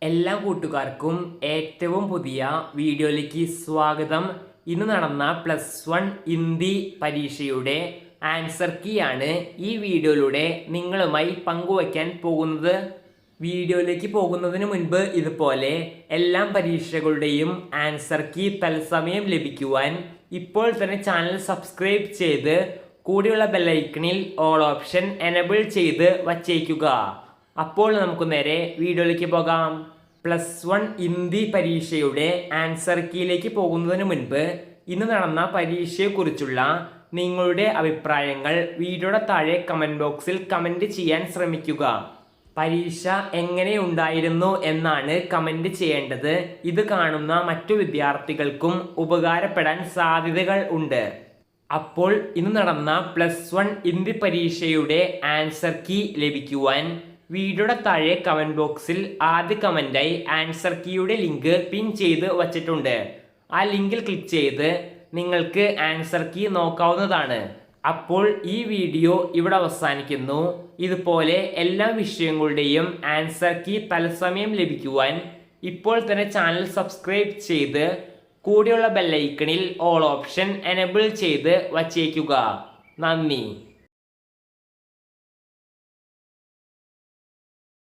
എല്ലാ കൂട്ടുകാർക്കും ഏറ്റവും പുതിയ വീഡിയോയിലേക്ക് സ്വാഗതം. ഇന്ന് നടന്ന +1 ഹിന്ദി പരീക്ഷയുടെ ആൻസർ കീ ആണ് ഈ വീഡിയോയിലൂടെ നിങ്ങളുമായി പങ്കുവയ്ക്കാൻ പോകുന്നത്. വീഡിയോയിലേക്ക് പോകുന്നതിന് മുൻപ് ഇതുപോലെ എല്ലാ പരീക്ഷകളുടെയും ആൻസർ കീ തത്സമയം ലഭിക്കുവാൻ ഇപ്പോൾ തന്നെ ചാനൽ സബ്സ്ക്രൈബ് ചെയ്ത് കൂടെയുള്ള ബെല്ലൈക്കണിൽ ഓൾ ഓപ്ഷൻ എനേബിൾ ചെയ്ത് വച്ചേക്കുക. അപ്പോൾ നമുക്ക് നേരെ വീഡിയോയിലേക്ക് പോകാം. +1 ഹിന്ദി പരീക്ഷയുടെ ആൻസർ കീയിലേക്ക് പോകുന്നതിന് മുൻപ് ഇന്ന് നടന്ന പരീക്ഷയെക്കുറിച്ചുള്ള നിങ്ങളുടെ അഭിപ്രായങ്ങൾ വീഡിയോയുടെ താഴെ കമൻറ്റ് ബോക്സിൽ കമൻറ്റ് ചെയ്യാൻ ശ്രമിക്കുക. പരീക്ഷ എങ്ങനെയുണ്ടായിരുന്നു എന്നാണ് കമൻറ്റ് ചെയ്യേണ്ടത്. ഇത് കാണുന്ന മറ്റു വിദ്യാർത്ഥികൾക്കും ഉപകാരപ്പെടാൻ സാധ്യതകൾ ഉണ്ട്. അപ്പോൾ ഇന്ന് നടന്ന +1 ഹിന്ദി പരീക്ഷയുടെ ആൻസർ കീ ലഭിക്കുവാൻ വീഡിയോയുടെ താഴെ കമൻറ്റ് ബോക്സിൽ ആദ്യ കമൻറ്റായി ആൻസർ കീയുടെ ലിങ്ക് പിൻ ചെയ്ത് വച്ചിട്ടുണ്ട്. ആ ലിങ്കിൽ ക്ലിക്ക് ചെയ്ത് നിങ്ങൾക്ക് ആൻസർ കീ നോക്കാവുന്നതാണ്. അപ്പോൾ ഈ വീഡിയോ ഇവിടെ അവസാനിക്കുന്നു. ഇതുപോലെ എല്ലാ വിഷയങ്ങളുടെയും ആൻസർ കീ തത്സമയം ലഭിക്കുവാൻ ഇപ്പോൾ തന്നെ ചാനൽ സബ്സ്ക്രൈബ് ചെയ്ത് കൂടെയുള്ള ബെല്ലൈക്കണിൽ ഓൾ ഓപ്ഷൻ എനേബിൾ ചെയ്ത് വച്ചേക്കുക. നന്ദി.